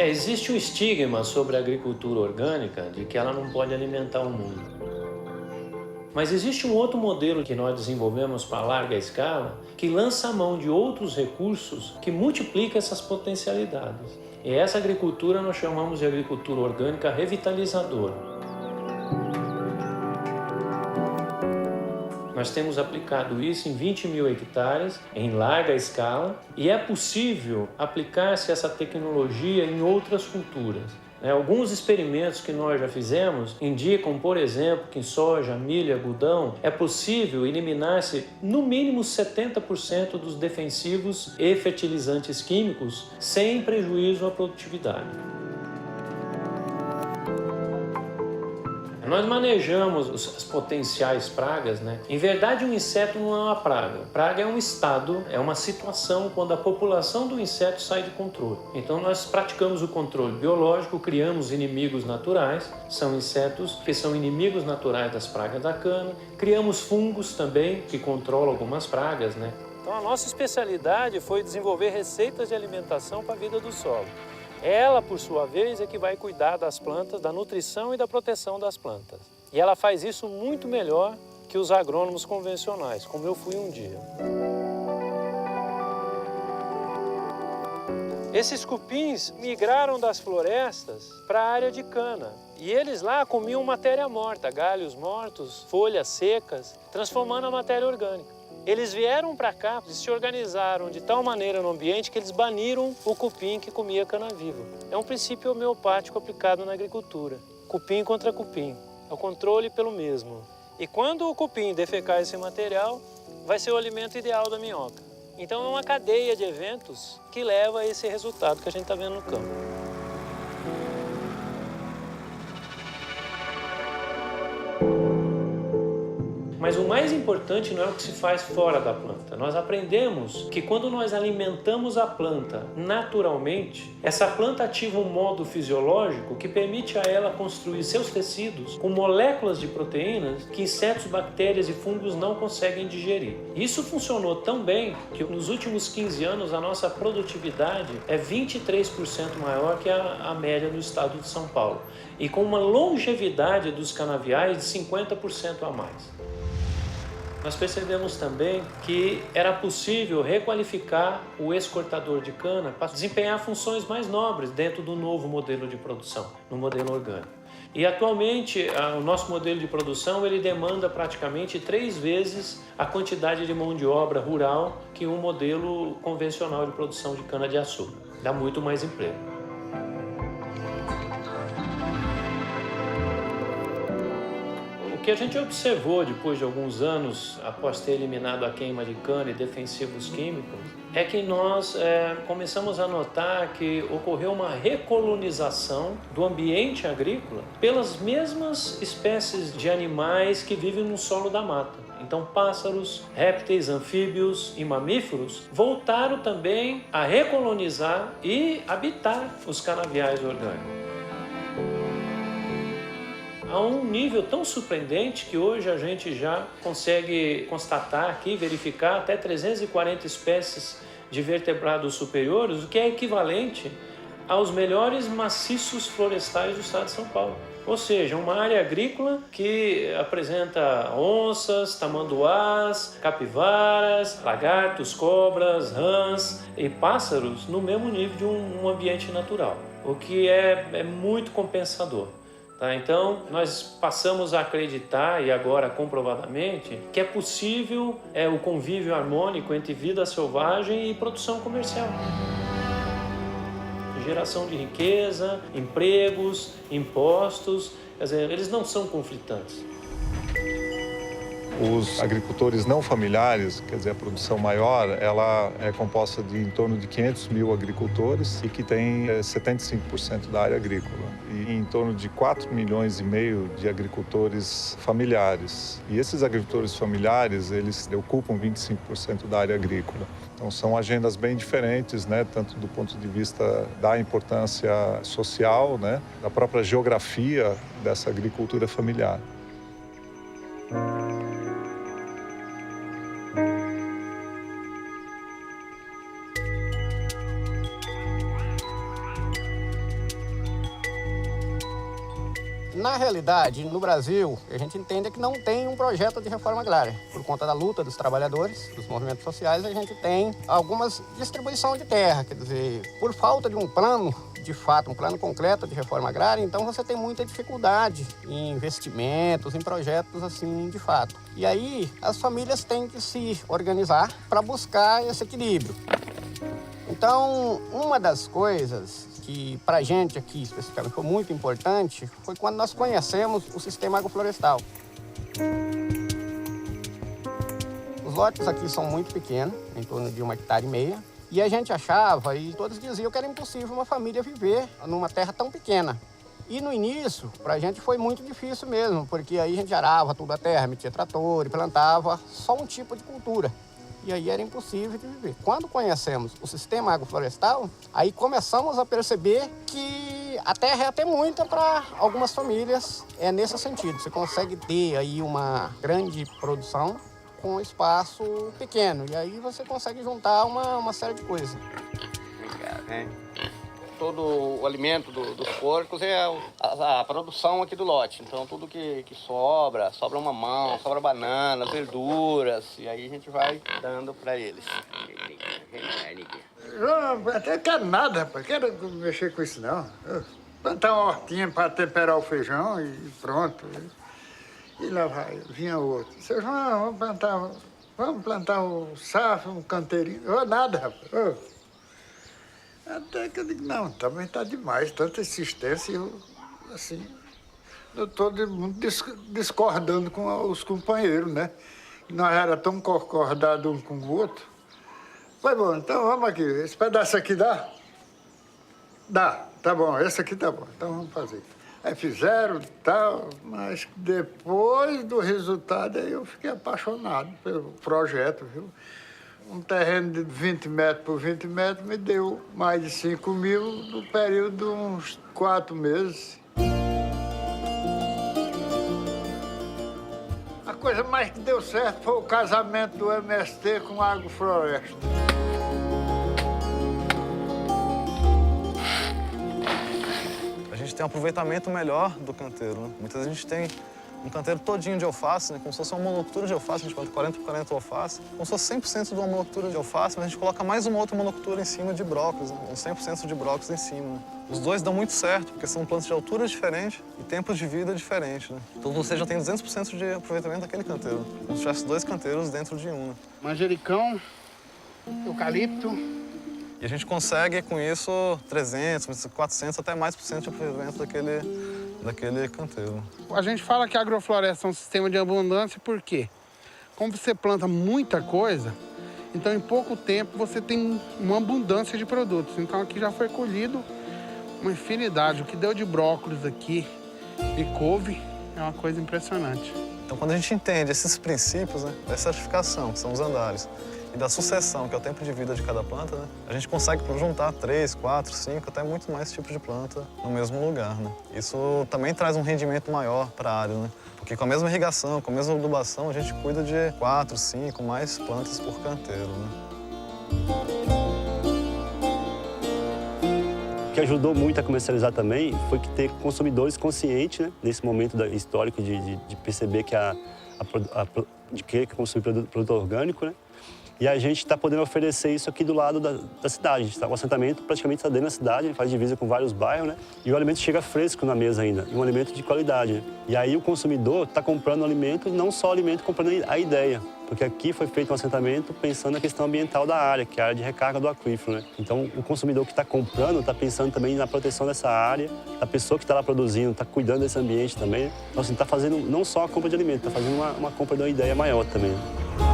Existe um estigma sobre a agricultura orgânica de que ela não pode alimentar o mundo. Mas existe um outro modelo que nós desenvolvemos para larga escala que lança a mão de outros recursos que multiplica essas potencialidades. E essa agricultura nós chamamos de agricultura orgânica revitalizadora. Nós temos aplicado isso em 20 mil hectares, em larga escala, e é possível aplicar-se essa tecnologia em outras culturas. Alguns experimentos que nós já fizemos indicam, por exemplo, que em soja, milho e algodão é possível eliminar-se no mínimo 70% dos defensivos e fertilizantes químicos sem prejuízo à produtividade. Nós manejamos as potenciais pragas, né? Em verdade, um inseto não é uma praga. Praga é um estado, é uma situação quando a população do inseto sai de controle. Então nós praticamos o controle biológico, criamos inimigos naturais, são insetos que são inimigos naturais das pragas da cana, criamos fungos também que controlam algumas pragas, né? Então a nossa especialidade foi desenvolver receitas de alimentação para a vida do solo. Ela, por sua vez, é que vai cuidar das plantas, da nutrição e da proteção das plantas. E ela faz isso muito melhor que os agrônomos convencionais, como eu fui um dia. Esses cupins migraram das florestas para a área de cana. E eles lá comiam matéria morta, galhos mortos, folhas secas, transformando a matéria orgânica. Eles vieram para cá e se organizaram de tal maneira no ambiente que eles baniram o cupim que comia cana-viva. É um princípio homeopático aplicado na agricultura. Cupim contra cupim. É o controle pelo mesmo. E quando o cupim defecar esse material, vai ser o alimento ideal da minhoca. Então é uma cadeia de eventos que leva a esse resultado que a gente está vendo no campo. Mas o mais importante não é o que se faz fora da planta. Nós aprendemos que quando nós alimentamos a planta naturalmente, essa planta ativa um modo fisiológico que permite a ela construir seus tecidos com moléculas de proteínas que insetos, bactérias e fungos não conseguem digerir. Isso funcionou tão bem que nos últimos 15 anos a nossa produtividade é 23% maior que a média do estado de São Paulo. E com uma longevidade dos canaviais de 50% a mais. Nós percebemos também que era possível requalificar o ex-cortador de cana para desempenhar funções mais nobres dentro do novo modelo de produção, no modelo orgânico. E atualmente o nosso modelo de produção ele demanda praticamente 3 vezes a quantidade de mão de obra rural que um modelo convencional de produção de cana-de-açúcar. Dá muito mais emprego. O que a gente observou depois de alguns anos, após ter eliminado a queima de cana e defensivos químicos, é que nós começamos a notar que ocorreu uma recolonização do ambiente agrícola pelas mesmas espécies de animais que vivem no solo da mata. Então, pássaros, répteis, anfíbios e mamíferos voltaram também a recolonizar e habitar os canaviais orgânicos. A um nível tão surpreendente que hoje a gente já consegue constatar aqui, verificar até 340 espécies de vertebrados superiores, o que é equivalente aos melhores maciços florestais do estado de São Paulo. Ou seja, uma área agrícola que apresenta onças, tamanduás, capivaras, lagartos, cobras, rãs e pássaros no mesmo nível de um ambiente natural, o que é muito compensador. Então, nós passamos a acreditar, e agora comprovadamente, que é possível o convívio harmônico entre vida selvagem e produção comercial. Geração de riqueza, empregos, impostos, quer dizer, eles não são conflitantes. Os agricultores não familiares, quer dizer, a produção maior, ela é composta de em torno de 500 mil agricultores e que tem 75% da área agrícola. E em torno de 4 milhões e meio de agricultores familiares. E esses agricultores familiares, eles ocupam 25% da área agrícola. Então são agendas bem diferentes, né, tanto do ponto de vista da importância social, né, da própria geografia dessa agricultura familiar. Na realidade, no Brasil, a gente entende que não tem um projeto de reforma agrária. Por conta da luta dos trabalhadores, dos movimentos sociais, a gente tem algumas distribuição de terra. Quer dizer, por falta de um plano, de fato, um plano concreto de reforma agrária, então você tem muita dificuldade em investimentos, em projetos assim, de fato. E aí, as famílias têm que se organizar para buscar esse equilíbrio. Então, uma das coisas que para a gente aqui especificamente foi muito importante foi quando nós conhecemos o sistema agroflorestal. Os lotes aqui são muito pequenos, em torno de 1,5 hectares, e a gente achava, e todos diziam que era impossível uma família viver numa terra tão pequena. E no início, para a gente foi muito difícil mesmo, porque aí a gente arava toda a terra, metia trator e plantava só um tipo de cultura. E aí era impossível de viver. Quando conhecemos o sistema agroflorestal, aí começamos a perceber que a terra é até muita para algumas famílias. É nesse sentido, você consegue ter aí uma grande produção com um espaço pequeno. E aí você consegue juntar uma série de coisas. Todo o alimento dos porcos é a produção aqui do lote. Então, tudo que sobra mamão, sobra bananas, verduras, e aí a gente vai dando para eles. Eu até quero nada, rapaz. Quero mexer com isso, não. Plantar uma hortinha para temperar o feijão e pronto. E lá vinha outro. Seu João, vamos plantar um safra, um canteirinho. Nada, rapaz. Até que eu digo, não, também está demais, tanta insistência, eu estou discordando com os companheiros, né? Nós era tão concordados um com o outro. Foi bom, então vamos aqui, esse pedaço aqui dá? Dá, tá bom, esse aqui tá bom, então vamos fazer. Aí fizeram e tal, mas depois do resultado aí eu fiquei apaixonado pelo projeto, viu? Um terreno de 20 metros por 20 metros me deu mais de 5 mil no período de uns 4 meses. A coisa mais que deu certo foi o casamento do MST com a Agrofloresta. A gente tem um aproveitamento melhor do canteiro, né? Muitas vezes a gente tem um canteiro todinho de alface, né? Como se fosse uma monocultura de alface, a gente planta 40 por 40 alface, como se fosse 100% de uma monocultura de alface, mas a gente coloca mais uma outra monocultura em cima de brócolis, né? Uns 100% de brócolis em cima, né? Os dois dão muito certo, porque são plantas de altura diferentes e tempos de vida diferentes, né? Então você já tem 200% de aproveitamento daquele canteiro, como se tivesse 2 canteiros dentro de um, né? Manjericão, eucalipto. E a gente consegue, com isso, 300, 400, até mais por cento de aproveitamento daquele canteiro. A gente fala que a agrofloresta é um sistema de abundância porque, como você planta muita coisa, então em pouco tempo você tem uma abundância de produtos. Então aqui já foi colhido uma infinidade. O que deu de brócolis aqui e couve é uma coisa impressionante. Então quando a gente entende esses princípios, né, da certificação, que são os andares, e da sucessão, que é o tempo de vida de cada planta, né, a gente consegue juntar 3, 4, 5, até muito mais tipos de planta no mesmo lugar, né? Isso também traz um rendimento maior para a área, né? Porque com a mesma irrigação, com a mesma adubação, a gente cuida de 4, 5, mais plantas por canteiro, né? O que ajudou muito a comercializar também foi que ter consumidores conscientes, né, nesse momento histórico de perceber que de querer consumir produto orgânico, né? E a gente está podendo oferecer isso aqui do lado da cidade. A gente tá, o assentamento praticamente está dentro da cidade, ele faz divisa com vários bairros, né? E o alimento chega fresco na mesa ainda, e um alimento de qualidade, né? E aí o consumidor está comprando o alimento, não só o alimento, comprando a ideia. Porque aqui foi feito um assentamento pensando na questão ambiental da área, que é a área de recarga do aquífero, né? Então, o consumidor que está comprando está pensando também na proteção dessa área, da pessoa que está lá produzindo, está cuidando desse ambiente também. Então, assim, está fazendo não só a compra de alimento, está fazendo uma compra de uma ideia maior também, né?